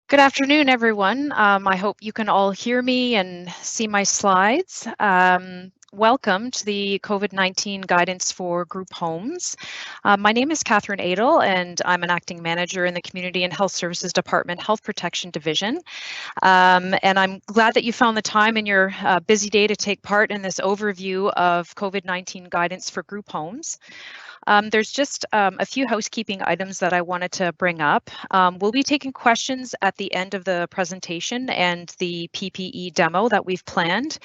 Good afternoon, everyone. I hope you can all hear me and see my slides. Welcome to the COVID-19 guidance for group homes. My name is Catherine Adel, and I'm an acting manager in the Community and Health Services Department Health Protection Division. And I'm glad that you found the time in your busy day to take part in this overview of COVID-19 guidance for group homes. There's just a few housekeeping items that I wanted to bring up. We'll be taking questions at the end of the presentation and the PPE demo that we've planned.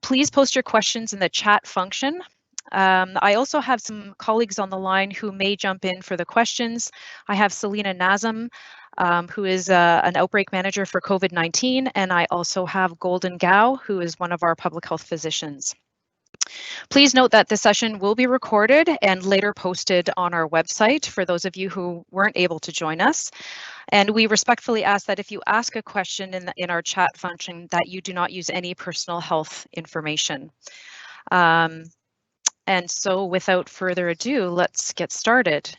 Please post your questions in the chat function. I also have some colleagues on the line who may jump in for the questions. I have Selena Nazem, who is an outbreak manager for COVID-19, and I also have Golden Gao, who is one of our public health physicians. Please note that the session will be recorded and later posted on our website for those of you who weren't able to join us. And we respectfully ask that if you ask a question in our chat function, that you do not use any personal health information. And so without further ado, let's get started.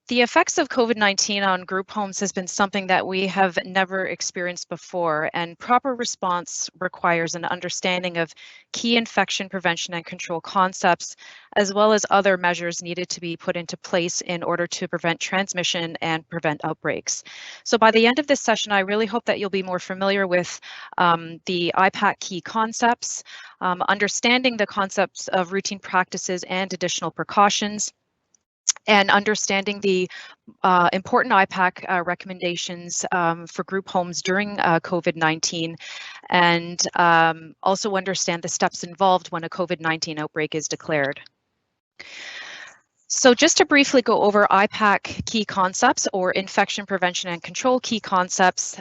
The effects of COVID-19 on group homes has been something that we have never experienced before, and proper response requires an understanding of key infection prevention and control concepts, as well as other measures needed to be put into place in order to prevent transmission and prevent outbreaks. So by the end of this session, I really hope that you'll be more familiar with the IPAC key concepts, understanding the concepts of routine practices and additional precautions, and understanding the important IPAC recommendations for group homes during COVID-19, and also understand the steps involved when a COVID-19 outbreak is declared. So just to briefly go over IPAC key concepts, or infection prevention and control key concepts,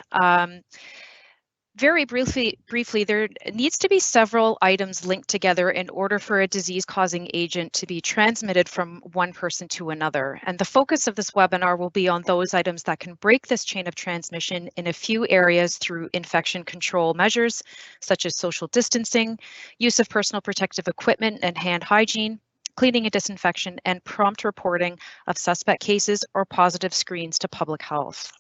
very briefly, there needs to be several items linked together in order for a disease-causing agent to be transmitted from one person to another. And the focus of this webinar will be on those items that can break this chain of transmission in a few areas through infection control measures, such as social distancing, use of personal protective equipment and hand hygiene, cleaning and disinfection, and prompt reporting of suspect cases or positive screens to public health.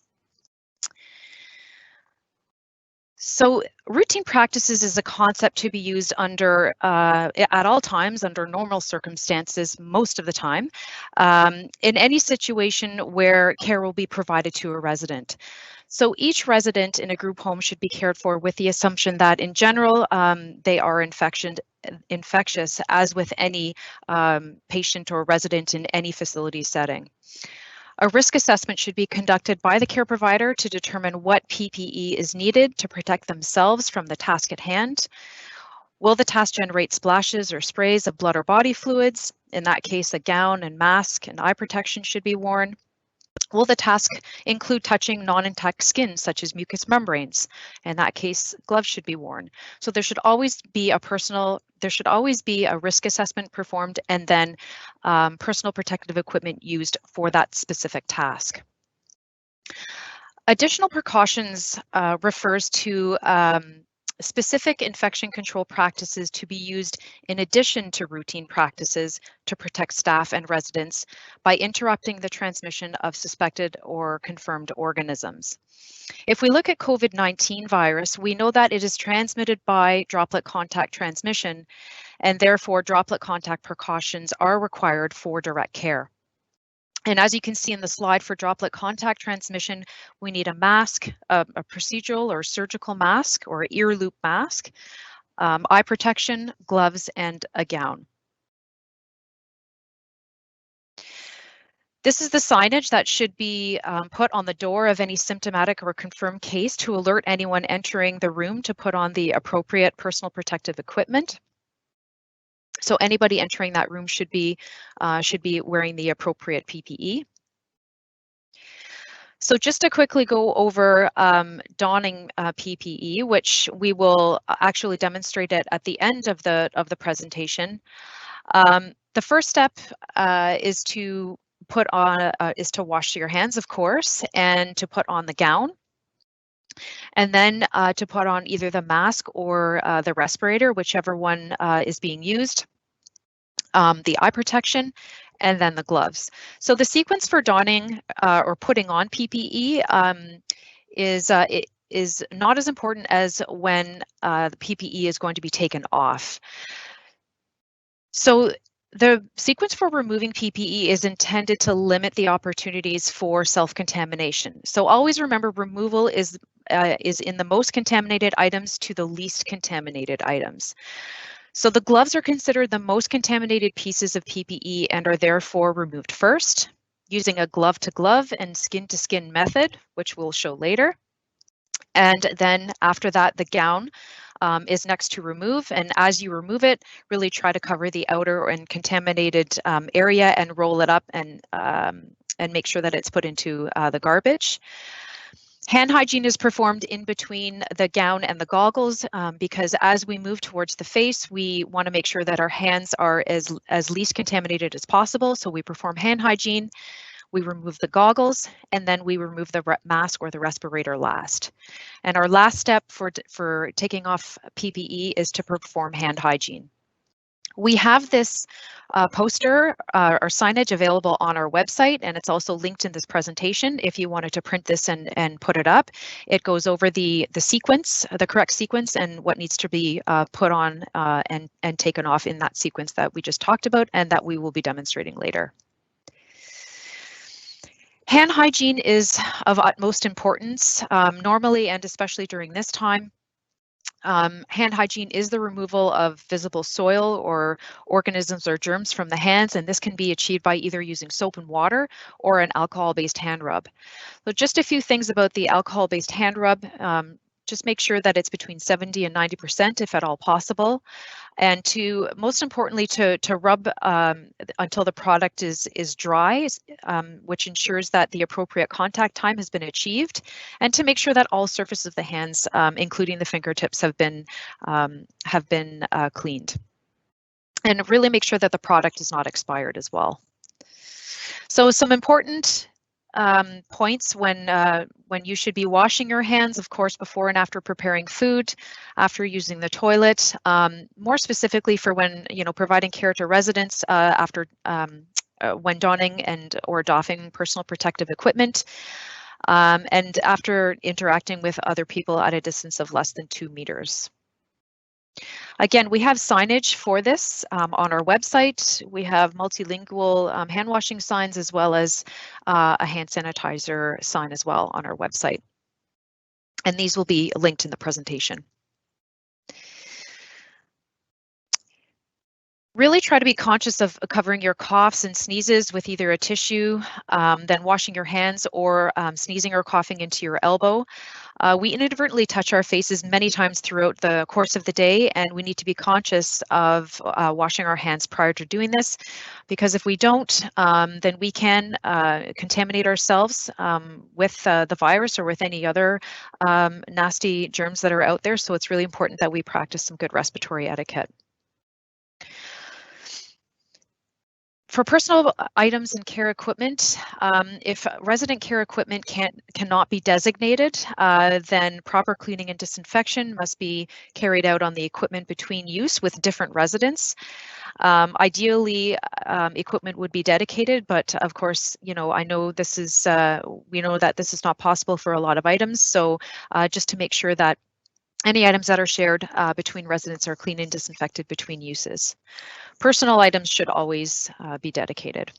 So routine practices is a concept to be used under at all times, under normal circumstances, most of the time, in any situation where care will be provided to a resident. So each resident in a group home should be cared for with the assumption that in general, they are infectious, as with any patient or resident in any facility setting. A risk assessment should be conducted by the care provider to determine what PPE is needed to protect themselves from the task at hand. Will the task generate splashes or sprays of blood or body fluids? In that case, a gown and mask and eye protection should be worn. Will the task include touching non-intact skin, such as mucous membranes? In that case, gloves should be worn. So there should always be a risk assessment performed, and then personal protective equipment used for that specific task. Additional precautions refers to specific infection control practices to be used in addition to routine practices to protect staff and residents by interrupting the transmission of suspected or confirmed organisms. If we look at COVID-19 virus, we know that it is transmitted by droplet contact transmission, and therefore droplet contact precautions are required for direct care. And as you can see in the slide, for droplet contact transmission, we need a mask, a procedural or surgical mask or ear loop mask, eye protection, gloves, and a gown. This is the signage that should be put on the door of any symptomatic or confirmed case to alert anyone entering the room to put on the appropriate personal protective equipment. So anybody entering that room should be wearing the appropriate PPE. So just to quickly go over donning PPE, which we will actually demonstrate it at the end of the presentation. The first step is to wash your hands, of course, and to put on the gown. And then to put on either the mask or the respirator, whichever one is being used. The eye protection, and then the gloves. So the sequence for donning or putting on PPE it is not as important as when the PPE is going to be taken off. So the sequence for removing PPE is intended to limit the opportunities for self-contamination. So always remember, removal is in the most contaminated items to the least contaminated items. So the gloves are considered the most contaminated pieces of PPE and are therefore removed first, using a glove-to-glove and skin-to-skin method, which we'll show later. And then after that, the gown is next to remove. And as you remove it, really try to cover the outer and contaminated area and roll it up and make sure that it's put into the garbage. Hand hygiene is performed in between the gown and the goggles because as we move towards the face, we want to make sure that our hands are as least contaminated as possible. So we perform hand hygiene, we remove the goggles, and then we remove the mask or the respirator last. And our last step for taking off PPE is to perform hand hygiene. We have this poster or signage available on our website, and it's also linked in this presentation if you wanted to print this and put it up. It goes over the sequence, the correct sequence, and what needs to be put on and taken off in that sequence that we just talked about and that we will be demonstrating later. Hand hygiene is of utmost importance, normally and especially during this time. Hand hygiene is the removal of visible soil or organisms or germs from the hands, and this can be achieved by either using soap and water or an alcohol-based hand rub. So just a few things about the alcohol-based hand rub. Just make sure that it's between 70 and 90% if at all possible. And to most importantly to rub until the product is dry, which ensures that the appropriate contact time has been achieved, and to make sure that all surfaces of the hands, including the fingertips, have been cleaned. And really make sure that the product is not expired as well. So some important points when you should be washing your hands, of course, before and after preparing food, after using the toilet, more specifically for when, providing care to residents after when donning or doffing personal protective equipment, and after interacting with other people at a distance of less than 2 meters. Again, we have signage for this on our website. We have multilingual hand washing signs as well as a hand sanitizer sign as well on our website. And these will be linked in the presentation. Really try to be conscious of covering your coughs and sneezes with either a tissue, then washing your hands, or sneezing or coughing into your elbow. We inadvertently touch our faces many times throughout the course of the day, and we need to be conscious of washing our hands prior to doing this, because if we don't, then we can contaminate ourselves with the virus or with any other nasty germs that are out there. So it's really important that we practice some good respiratory etiquette. For personal items and care equipment, if resident care equipment cannot be designated, then proper cleaning and disinfection must be carried out on the equipment between use with different residents. Ideally, equipment would be dedicated, but of course, I know this is, we know that this is not possible for a lot of items. So just to make sure that any items that are shared between residents are cleaned and disinfected between uses. Personal items should always be dedicated.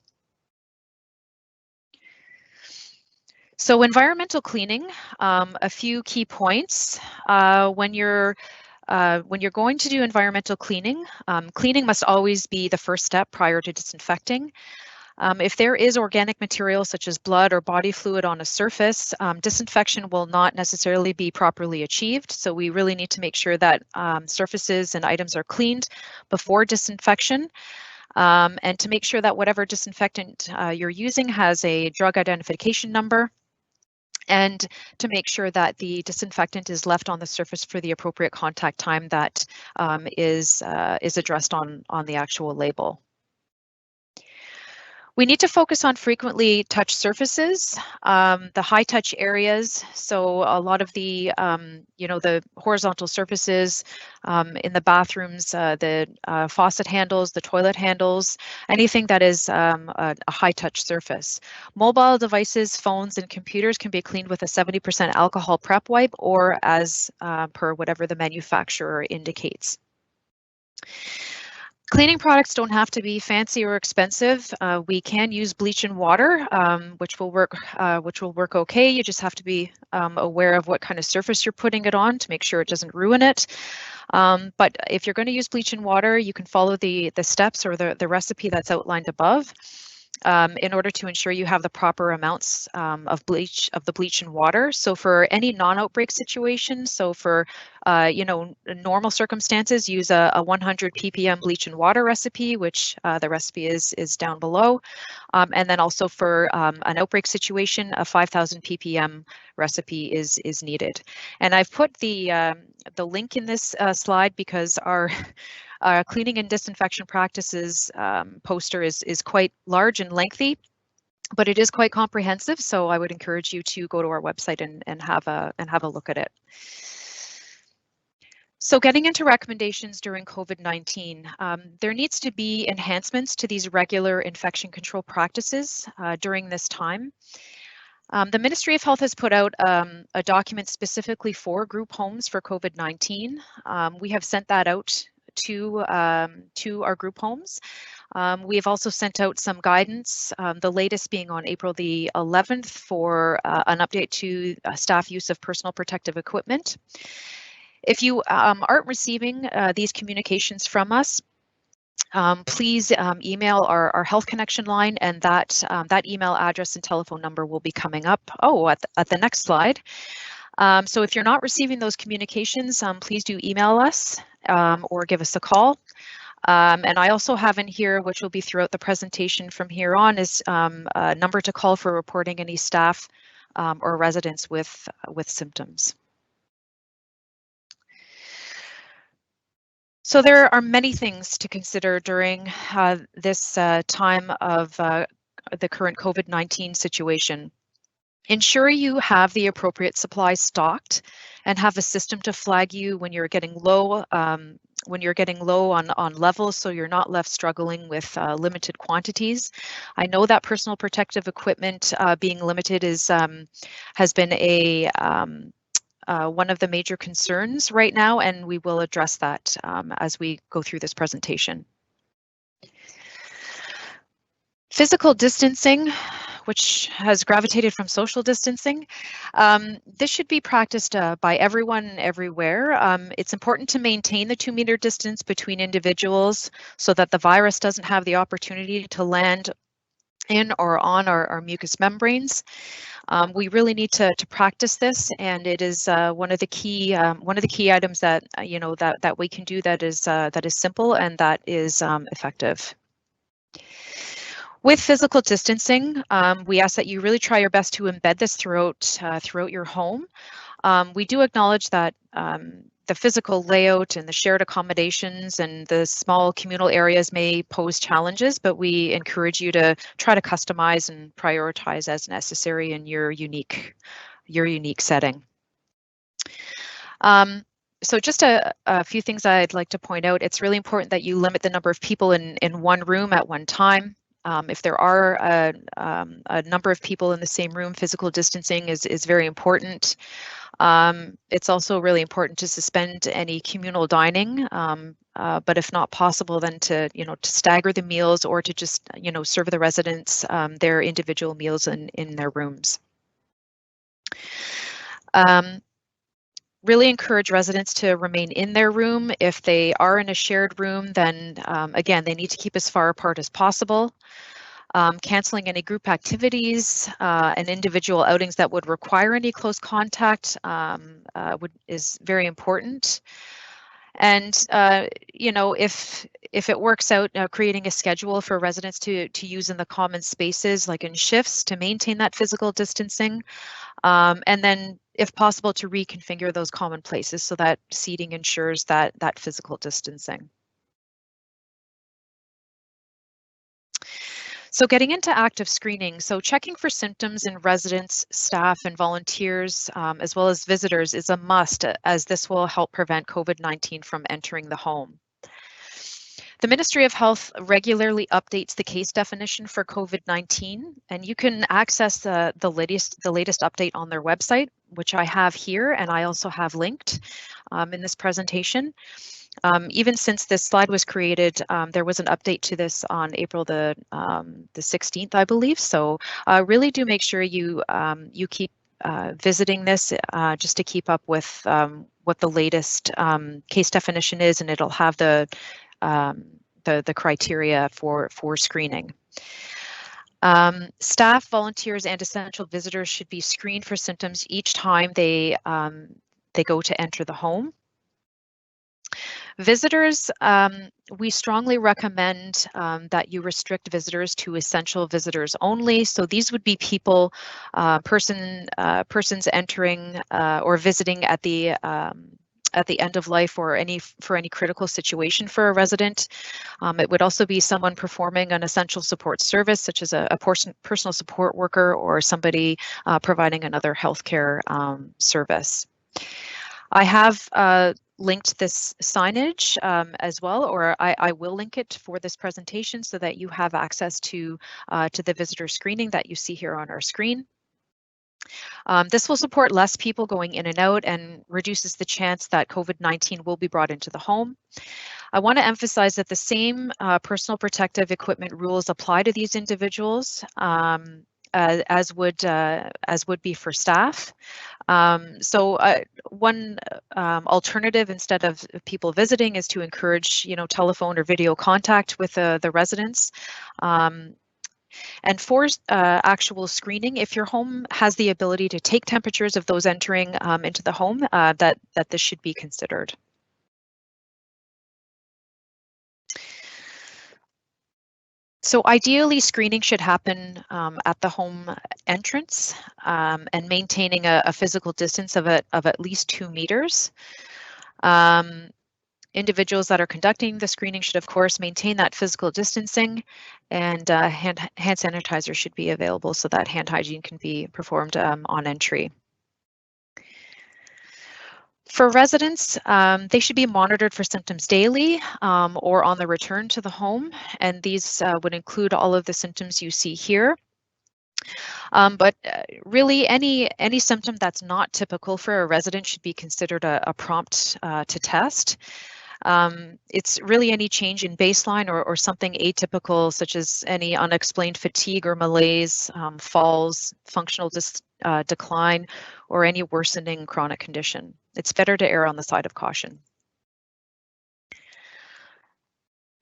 So environmental cleaning, a few key points. When you're going to do environmental cleaning, cleaning must always be the first step prior to disinfecting. If there is organic material such as blood or body fluid on a surface, disinfection will not necessarily be properly achieved. So we really need to make sure that surfaces and items are cleaned before disinfection, and to make sure that whatever disinfectant you're using has a drug identification number, and to make sure that the disinfectant is left on the surface for the appropriate contact time that is addressed on the actual label. We need to focus on frequently touched surfaces, the high touch areas. So a lot of the, the horizontal surfaces in the bathrooms, the faucet handles, the toilet handles, anything that is a high touch surface. Mobile devices, phones, and computers can be cleaned with a 70% alcohol prep wipe or as per whatever the manufacturer indicates. Cleaning products don't have to be fancy or expensive. We can use bleach and water, which will work okay. You just have to be aware of what kind of surface you're putting it on to make sure it doesn't ruin it. But if you're going to use bleach and water, you can follow the steps or the recipe that's outlined above. In order to ensure you have the proper amounts of the bleach and water. So for any non-outbreak situation, so for normal circumstances, use a 100 ppm bleach and water recipe, which the recipe is down below. And then also for an outbreak situation, a 5,000 ppm recipe is needed. And I've put the link in this slide because our cleaning and disinfection practices poster is quite large and lengthy, but it is quite comprehensive. So I would encourage you to go to our website and have a look at it. So getting into recommendations during COVID-19, there needs to be enhancements to these regular infection control practices during this time. The Ministry of Health has put out a document specifically for group homes for COVID-19. We have sent that out to our group homes. We have also sent out some guidance, the latest being on April the 11th for an update to staff use of personal protective equipment. If you aren't receiving these communications from us, please email our Health Connection line, and that email address and telephone number will be coming up at the next slide. So if you're not receiving those communications, please do email us or give us a call. And I also have in here, which will be throughout the presentation from here on, is a number to call for reporting any staff or residents with symptoms. So there are many things to consider during this time of the current COVID-19 situation. Ensure you have the appropriate supplies stocked and have a system to flag you when you're getting low on levels, so you're not left struggling with limited quantities. I know that personal protective equipment being limited has been one of the major concerns right now, and we will address that as we go through this presentation. Physical distancing, which has gravitated from social distancing. This should be practiced by everyone everywhere. It's important to maintain the 2-meter distance between individuals so that the virus doesn't have the opportunity to land in or on our mucous membranes. We really need to practice this, and it is one of the key items that that we can do that is simple and that is effective. With physical distancing, we ask that you really try your best to embed this throughout your home. We do acknowledge that the physical layout and the shared accommodations and the small communal areas may pose challenges, but we encourage you to try to customize and prioritize as necessary in your unique setting. So just a few things I'd like to point out. It's really important that you limit the number of people in one room at one time. If there are a number of people in the same room, physical distancing is very important. It's also really important to suspend any communal dining, but if not possible, then to stagger the meals or to just serve the residents their individual meals in their rooms. Really encourage residents to remain in their room. If they are in a shared room, then again, they need to keep as far apart as possible. Canceling any group activities and individual outings that would require any close contact is very important. And if it works out, creating a schedule for residents to use in the common spaces, like in shifts, to maintain that physical distancing, and then, if possible, to reconfigure those common places so that seating ensures that physical distancing. So getting into active screening, so checking for symptoms in residents, staff, and volunteers, as well as visitors, is a must, as this will help prevent COVID-19 from entering the home. The Ministry of Health regularly updates the case definition for COVID-19, and you can access the latest update on their website, which I have here, and I also have linked in this presentation. Even since this slide was created, there was an update to this on April the 16th, I believe. So really do make sure you keep visiting this just to keep up with what the latest case definition is, and it'll have the criteria for screening. Staff, volunteers, and essential visitors should be screened for symptoms each time they go to enter the home. Visitors, we strongly recommend that you restrict visitors to essential visitors only. So these would be people, persons entering or visiting at the end of life or for any critical situation for a resident. It would also be someone performing an essential support service, such as a personal support worker or somebody providing another healthcare service. I have linked this signage as well, or I will link it for this presentation so that you have access to the visitor screening that you see here on our screen. This will support less people going in and out and reduces the chance that COVID-19 will be brought into the home. I want to emphasize that the same personal protective equipment rules apply to these individuals as would be for staff. One alternative instead of people visiting is to encourage, telephone or video contact with the residents. And for actual screening, if your home has the ability to take temperatures of those entering into the home, that this should be considered. So ideally, screening should happen at the home entrance and maintaining a physical distance of at least 2 meters. Individuals that are conducting the screening should, of course, maintain that physical distancing, and hand sanitizer should be available so that hand hygiene can be performed on entry. For residents, they should be monitored for symptoms daily or on the return to the home, and these would include all of the symptoms you see here. But really, any symptom that's not typical for a resident should be considered a prompt to test. It's really any change in baseline or something atypical, such as any unexplained fatigue or malaise, falls, functional decline, or any worsening chronic condition. It's better to err on the side of caution.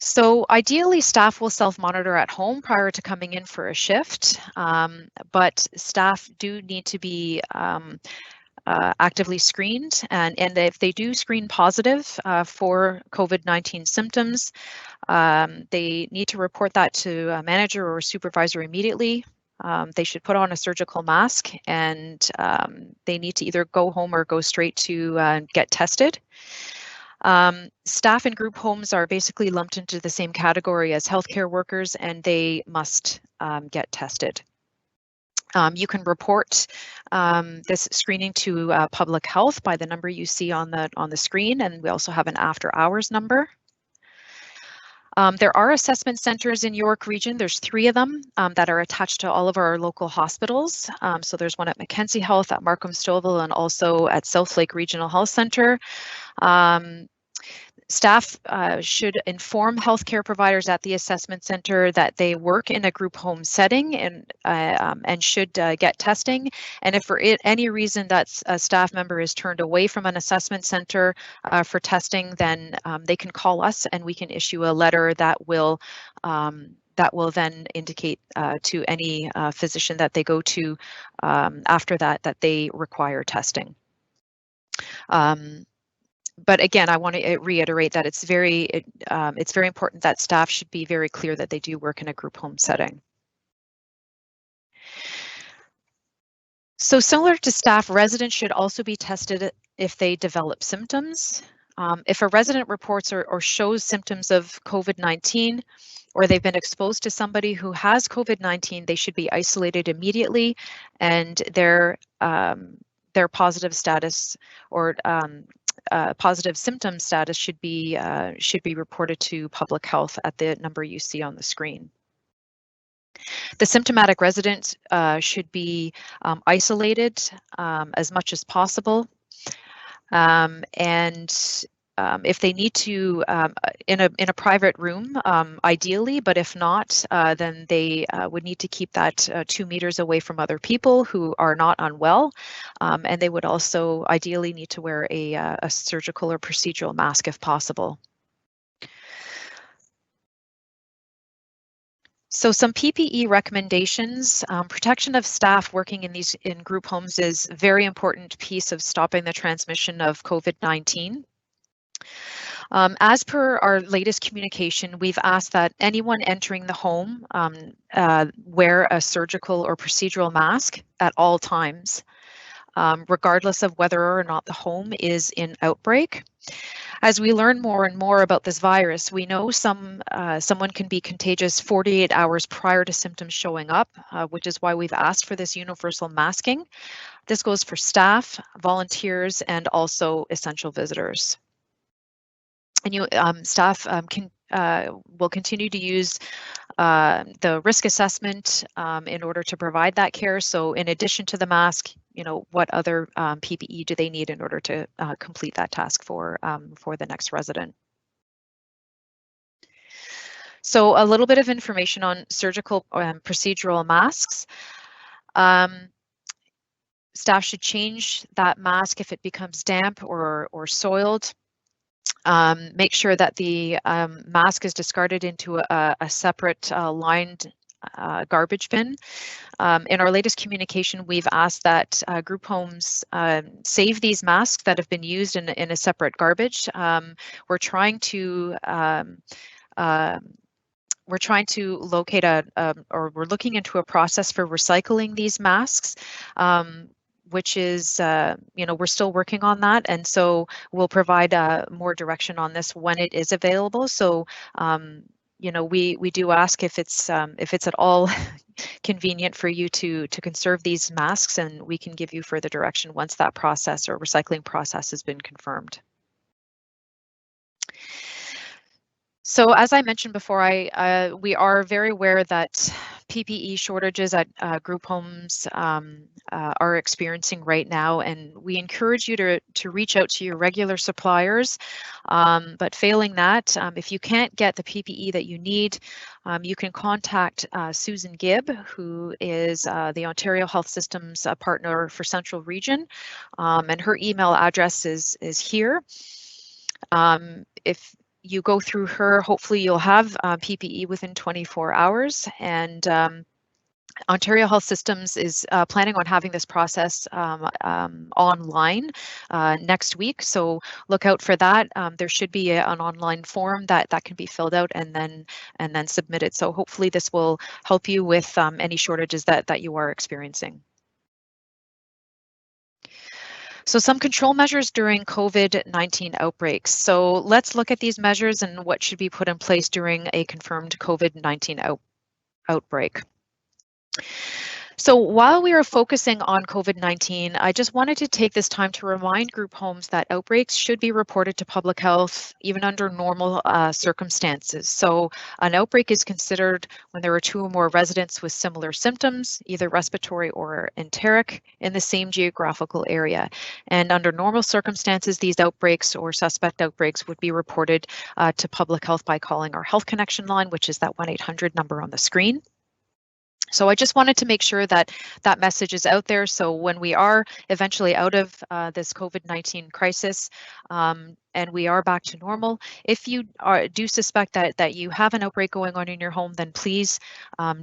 So ideally, staff will self-monitor at home prior to coming in for a shift, but staff do need to be actively screened, and if they do screen positive for COVID-19 symptoms, they need to report that to a manager or a supervisor immediately. They should put on a surgical mask, and they need to either go home or go straight to get tested. Staff in group homes are basically lumped into the same category as healthcare workers, and they must get tested. You can report this screening to public health by the number you see on the screen, and we also have an after hours number. There are assessment centers in York Region. There's 3 of them that are attached to all of our local hospitals. So there's one at Mackenzie Health, at Markham Stouffville, and also at South Lake Regional Health Center. Staff should inform healthcare providers at the assessment center that they work in a group home setting and should get testing. And if for any reason that a staff member is turned away from an assessment center for testing, then they can call us and we can issue a letter that will then indicate to any physician that they go to after that they require testing. But again, I want to reiterate that it's very important that staff should be very clear that they do work in a group home setting. So similar to staff, residents should also be tested if they develop symptoms. If a resident reports or shows symptoms of COVID-19, or they've been exposed to somebody who has COVID-19, they should be isolated immediately, and their positive status or positive symptom status should be reported to public health at the number you see on the screen. The symptomatic resident should be isolated as much as possible, and if they need to in a private room, ideally, but if not, then they would need to keep that 2 meters away from other people who are not unwell, and they would also ideally need to wear a surgical or procedural mask if possible. So some PPE recommendations. Protection of staff working in group homes is a very important piece of stopping the transmission of COVID-19. As per our latest communication, we've asked that anyone entering the home wear a surgical or procedural mask at all times, regardless of whether or not the home is in outbreak. As we learn more and more about this virus, we know someone can be contagious 48 hours prior to symptoms showing up, which is why we've asked for this universal masking. This goes for staff, volunteers, and also essential visitors. And staff will continue to use the risk assessment in order to provide that care. So in addition to the mask, what other PPE do they need in order to complete that task for the next resident? So a little bit of information on surgical procedural masks. Staff should change that mask if it becomes damp or soiled. Make sure that the mask is discarded into a separate lined garbage bin. In our latest communication, we've asked that group homes save these masks that have been used in a separate garbage. We're trying to locate or we're looking into a process for recycling these masks, which is, we're still working on that. And so we'll provide more direction on this when it is available. So, we do ask if it's at all convenient for you to conserve these masks, and we can give you further direction once that process or recycling process has been confirmed. So as I mentioned before, we are very aware that PPE shortages at group homes are experiencing right now, and we encourage you to reach out to your regular suppliers. But failing that, if you can't get the PPE that you need, you can contact Susan Gibb, who is the Ontario Health Systems partner for Central Region, and her email address is here. If you go through her, hopefully you'll have PPE within 24 hours. And Ontario Health Systems is planning on having this process online next week. So look out for that. There should be an online form that can be filled out and then submitted. So hopefully this will help you with any shortages that you are experiencing. So some control measures during COVID-19 outbreaks. So let's look at these measures and what should be put in place during a confirmed COVID-19 outbreak. So while we are focusing on COVID-19, I just wanted to take this time to remind group homes that outbreaks should be reported to public health even under normal circumstances. So an outbreak is considered when there are 2 or more residents with similar symptoms, either respiratory or enteric, in the same geographical area. And under normal circumstances, these outbreaks or suspect outbreaks would be reported to public health by calling our Health Connection line, which is that 1-800 number on the screen. So I just wanted to make sure that that message is out there. So when we are eventually out of this COVID-19 crisis and we are back to normal, if you do suspect that you have an outbreak going on in your home, then please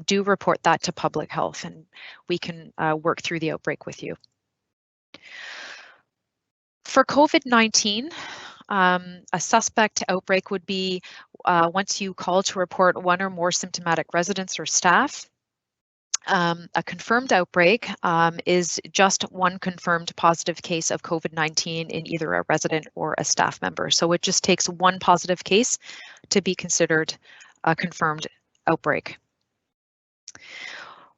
do report that to public health and we can work through the outbreak with you. For COVID-19, a suspect outbreak would be once you call to report 1 or more symptomatic residents or staff. A confirmed outbreak is just 1 confirmed positive case of COVID-19 in either a resident or a staff member. So it just takes 1 positive case to be considered a confirmed outbreak.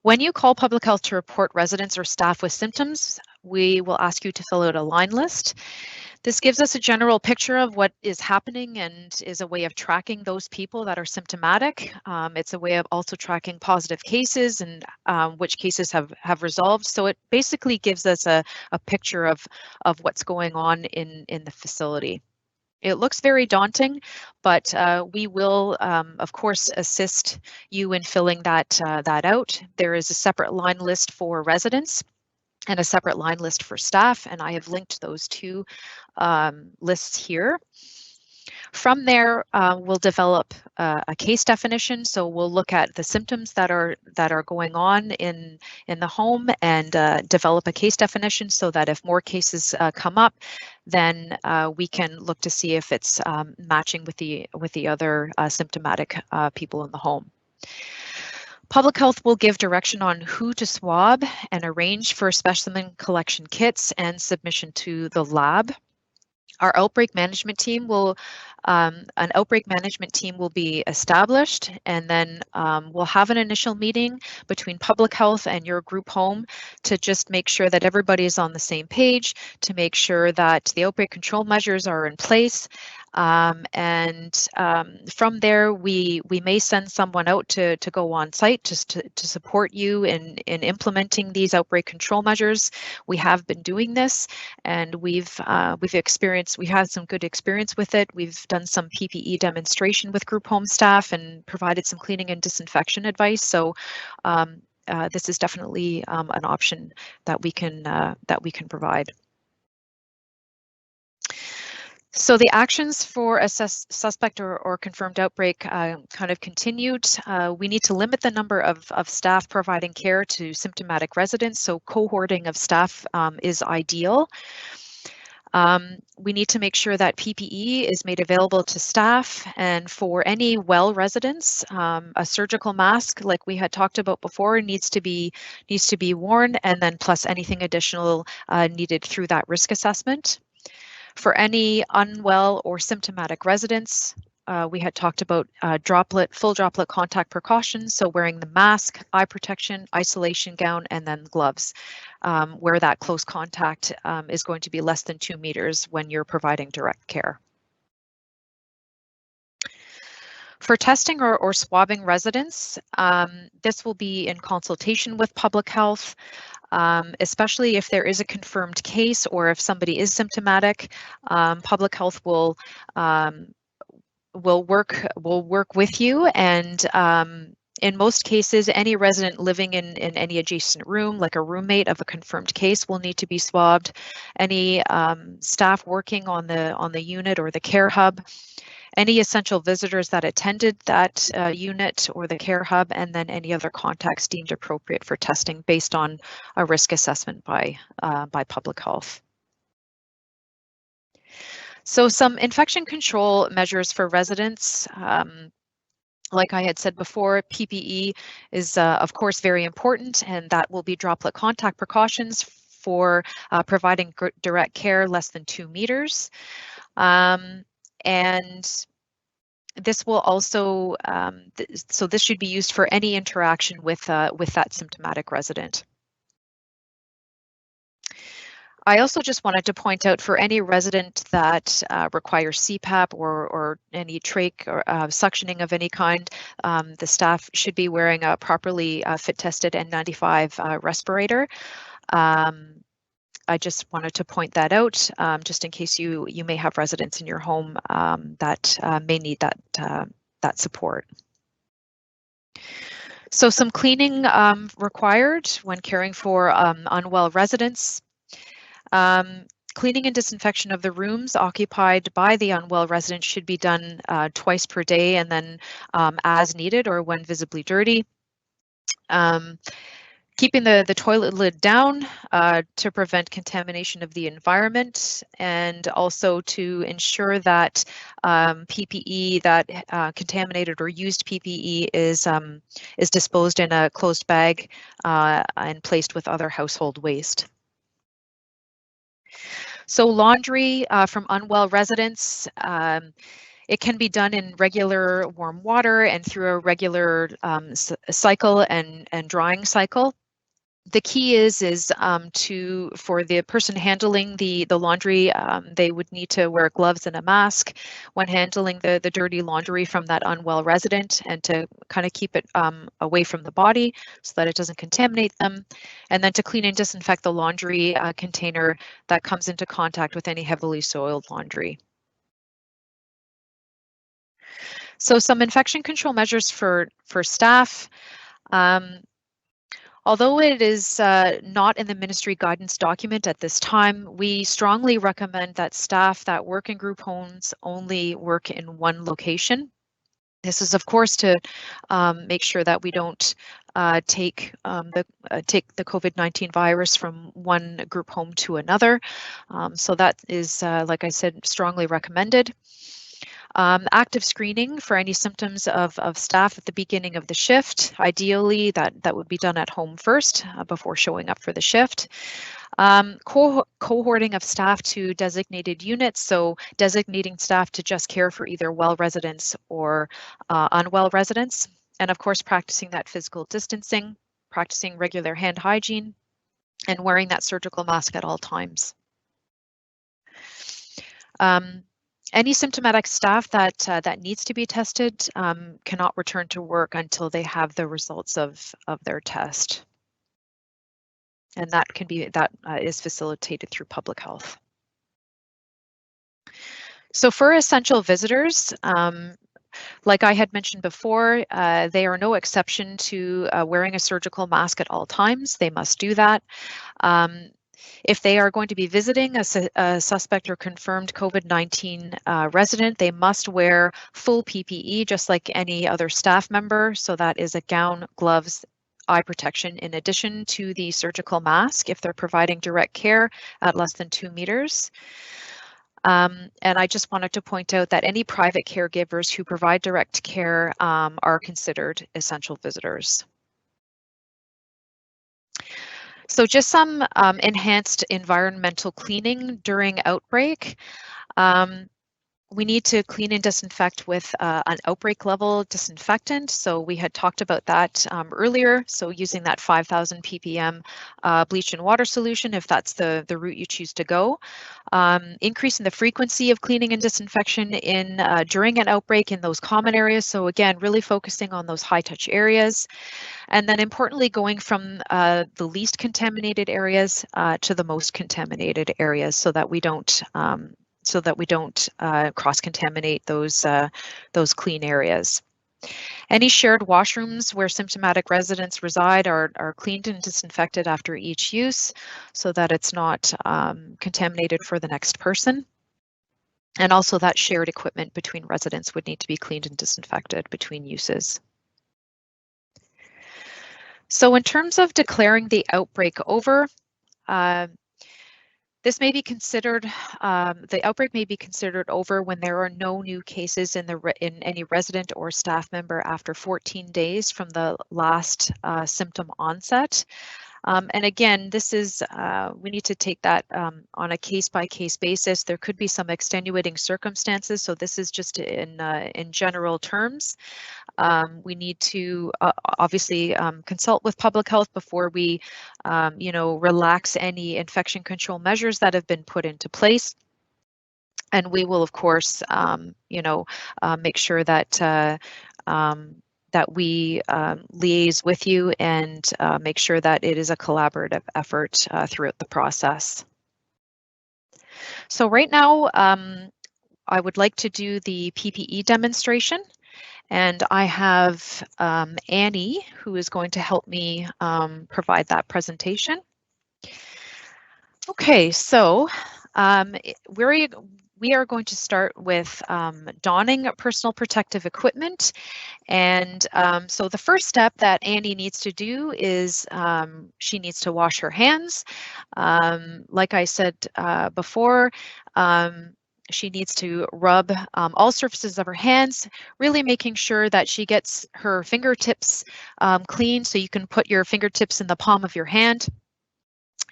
When you call public health to report residents or staff with symptoms, we will ask you to fill out a line list. This gives us a general picture of what is happening and is a way of tracking those people that are symptomatic. It's a way of also tracking positive cases and which cases have resolved. So it basically gives us a picture of what's going on in the facility. It looks very daunting, but we will, of course, assist you in filling that out. There is a separate line list for residents and a separate line list for staff, and I have linked those two lists here. From there, we'll develop a case definition. So we'll look at the symptoms that are going on in the home and develop a case definition so that if more cases come up, then we can look to see if it's matching with the other symptomatic people in the home. Public health will give direction on who to swab and arrange for specimen collection kits and submission to the lab. Our outbreak management team will, an outbreak management team will be established, and then we'll have an initial meeting between public health and your group home to just make sure that everybody is on the same page, to make sure that the outbreak control measures are in place. From there, we may send someone out to go on site just to support you in implementing these outbreak control measures. We have been doing this, and we've had some good experience with it. We've done some PPE demonstration with group home staff and provided some cleaning and disinfection advice. So this is definitely an option that we can provide. So the actions for a suspect or confirmed outbreak kind of continued. We need to limit the number of staff providing care to symptomatic residents, so cohorting of staff is ideal. We need to make sure that PPE is made available to staff, and for any well residents, a surgical mask, like we had talked about before, needs to be worn, and then plus anything additional needed through that risk assessment. For any unwell or symptomatic residents, we had talked about full droplet contact precautions, so wearing the mask, eye protection, isolation gown, and then gloves, where that close contact is going to be less than 2 meters when you're providing direct care. For testing or swabbing residents, this will be in consultation with public health. Especially if there is a confirmed case or if somebody is symptomatic, public health will work with you, and in most cases, any resident living in any adjacent room, like a roommate of a confirmed case, will need to be swabbed. Any staff working on the unit or the care hub, any essential visitors that attended that unit or the care hub, and then any other contacts deemed appropriate for testing based on a risk assessment by public health. So some infection control measures for residents. Like I had said before, PPE is of course very important, and that will be droplet contact precautions for providing direct care less than 2 meters. And this will also, so this should be used for any interaction with that symptomatic resident. I also just wanted to point out, for any resident that requires CPAP or any trach or suctioning of any kind, the staff should be wearing a properly fit tested N95 respirator. I just wanted to point that out, just in case you may have residents in your home that may need that support. So some cleaning required when caring for unwell residents. Cleaning and disinfection of the rooms occupied by the unwell resident should be done twice per day, and then as needed or when visibly dirty. Keeping the toilet lid down to prevent contamination of the environment, and also to ensure that PPE, that contaminated or used PPE, is disposed in a closed bag and placed with other household waste. So laundry from unwell residents. It can be done in regular warm water and through a regular cycle and drying cycle. The key is for the person handling the laundry, they would need to wear gloves and a mask when handling the dirty laundry from that unwell resident, and to kind of keep it away from the body so that it doesn't contaminate them, and then to clean and disinfect the laundry container that comes into contact with any heavily soiled laundry. So some infection control measures for staff. Although it is not in the ministry guidance document at this time, we strongly recommend that staff that work in group homes only work in one location. This is, of course, to make sure that we don't take the COVID-19 virus from one group home to another. So that is, like I said, strongly recommended. Active screening for any symptoms of staff at the beginning of the shift. Ideally, that would be done at home first before showing up for the shift. Cohorting of staff to designated units, so designating staff to just care for either well residents or unwell residents. And of course, practicing that physical distancing, practicing regular hand hygiene, and wearing that surgical mask at all times. Any symptomatic staff that needs to be tested cannot return to work until they have the results of their test, and that is facilitated through public health. So for essential visitors, like I had mentioned before, they are no exception to wearing a surgical mask at all times. They must do that. If they are going to be visiting a suspect or confirmed COVID-19 resident, they must wear full PPE, just like any other staff member. So that is a gown, gloves, eye protection, in addition to the surgical mask if they're providing direct care at less than 2 meters. And I just wanted to point out that any private caregivers who provide direct care are considered essential visitors. So just some enhanced environmental cleaning during outbreak. We need to clean and disinfect with an outbreak level disinfectant. So we had talked about that earlier. So using that 5,000 ppm bleach and water solution, if that's the route you choose to go. Increasing the frequency of cleaning and disinfection during an outbreak in those common areas. So again, really focusing on those high touch areas. And then importantly, going from the least contaminated areas to the most contaminated areas, so that we don't cross-contaminate those clean areas. Any shared washrooms where symptomatic residents reside are cleaned and disinfected after each use, so that it's not contaminated for the next person. And also that shared equipment between residents would need to be cleaned and disinfected between uses. So in terms of declaring the outbreak over, this may be considered, the outbreak may be considered over when there are no new cases in any resident or staff member after 14 days from the last symptom onset. And again, this is, we need to take that on a case-by-case basis. There could be some extenuating circumstances, so this is just in general terms. We need to obviously consult with public health before we, relax any infection control measures that have been put into place. And we will, of course, make sure that that we liaise with you and make sure that it is a collaborative effort throughout the process. So right now, I would like to do the PPE demonstration, and I have Annie, who is going to help me provide that presentation. Okay, so we are going to start with donning personal protective equipment. And so the first step that Annie needs to do is she needs to wash her hands. Like I said before, she needs to rub all surfaces of her hands, really making sure that she gets her fingertips clean, so you can put your fingertips in the palm of your hand.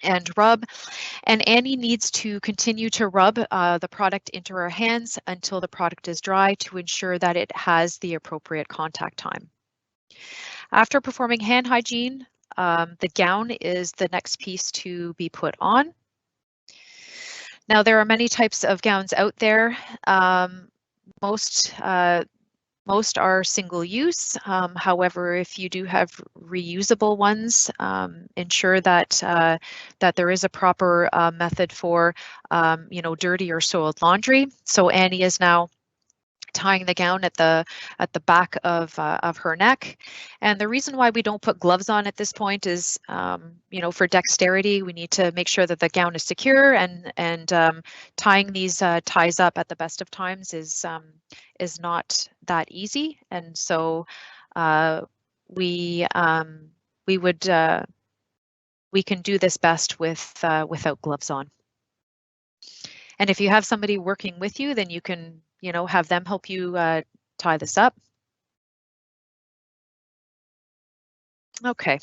and rub. And Annie needs to continue to rub the product into her hands until the product is dry to ensure that it has the appropriate contact time. After performing hand hygiene, the gown is the next piece to be put on. Now, there are many types of gowns out there. Most are single use. However, if you do have reusable ones, ensure that that there is a proper method for dirty or soiled laundry. So Annie is now tying the gown at the back of her neck. And the reason why we don't put gloves on at this point is, for dexterity, we need to make sure that the gown is secure, and tying these ties up at the best of times is not that easy. And so we can do this best without gloves on. And if you have somebody working with you, then you can have them help you tie this up. Okay.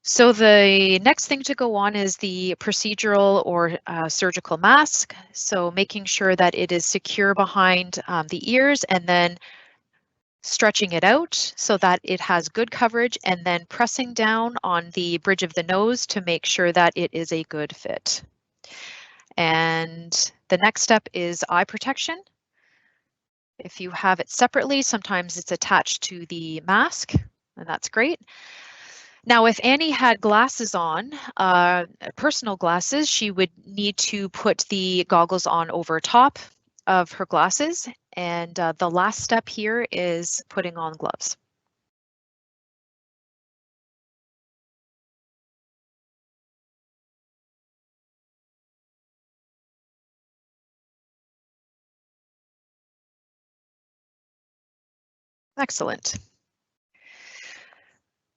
So the next thing to go on is the procedural or surgical mask. So making sure that it is secure behind the ears, and then stretching it out so that it has good coverage, and then pressing down on the bridge of the nose to make sure that it is a good fit. And the next step is eye protection. If you have it separately, sometimes it's attached to the mask, and that's great. Now, if Annie had glasses on, personal glasses, she would need to put the goggles on over top of her glasses. And the last step here is putting on gloves. Excellent.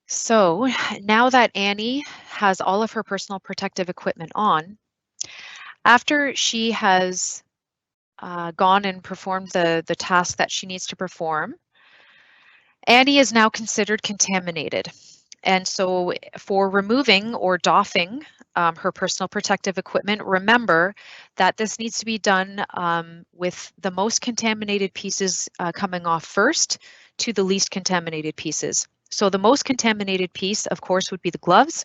So now that Annie has all of her personal protective equipment on, after she has gone and performed the task that she needs to perform, Annie is now considered contaminated. And so for removing or doffing her personal protective equipment, remember that this needs to be done with the most contaminated pieces coming off first to the least contaminated pieces. So the most contaminated piece, of course, would be the gloves.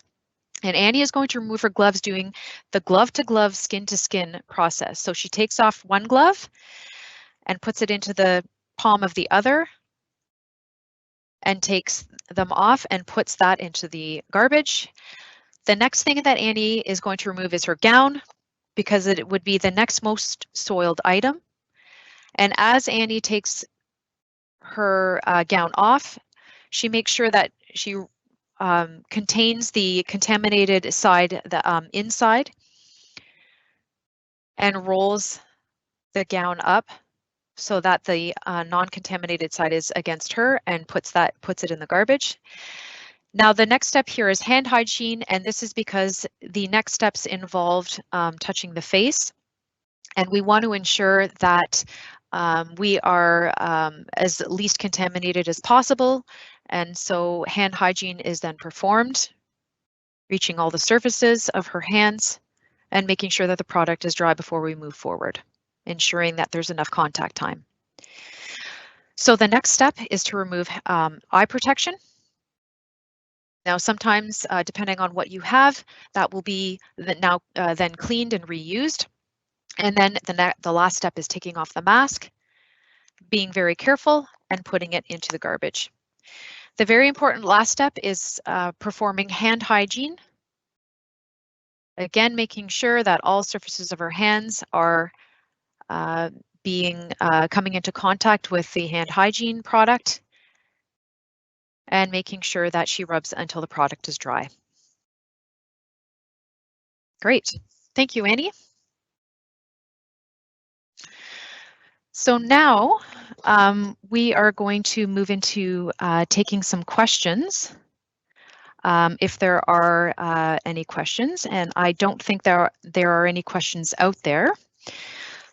And Annie is going to remove her gloves doing the glove-to-glove, skin-to-skin process. So she takes off one glove and puts it into the palm of the other, and takes them off and puts that into the garbage. The next thing that Annie is going to remove is her gown, because it would be the next most soiled item. And as Annie takes her gown off, she makes sure that she contains the contaminated side, the inside, and rolls the gown up so that the non-contaminated side is against her, and puts it in the garbage. Now the next step here is hand hygiene, and this is because the next steps involved touching the face, and we want to ensure that we are as least contaminated as possible. And so hand hygiene is then performed, reaching all the surfaces of her hands and making sure that the product is dry before we move forward, ensuring that there's enough contact time. So the next step is to remove eye protection. Now, sometimes, depending on what you have, that will be now then cleaned and reused. And then the last step is taking off the mask, being very careful, and putting it into the garbage. The very important last step is performing hand hygiene. Again, making sure that all surfaces of her hands are coming into contact with the hand hygiene product, and making sure that she rubs until the product is dry. Great. Thank you, Annie. So now we are going to move into taking some questions. If there are any questions, and I don't think there are any questions out there.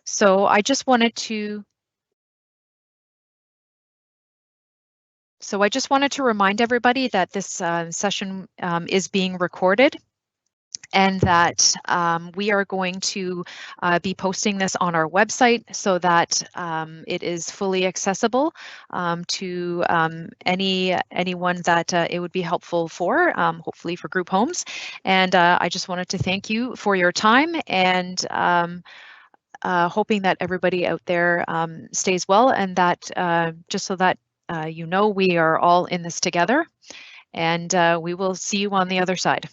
So I just wanted to remind everybody that this session is being recorded, and that we are going to be posting this on our website so that it is fully accessible to anyone that it would be helpful for, hopefully for group homes. And I just wanted to thank you for your time, and hoping that everybody out there stays well, and that just so that you know, we are all in this together, and we will see you on the other side.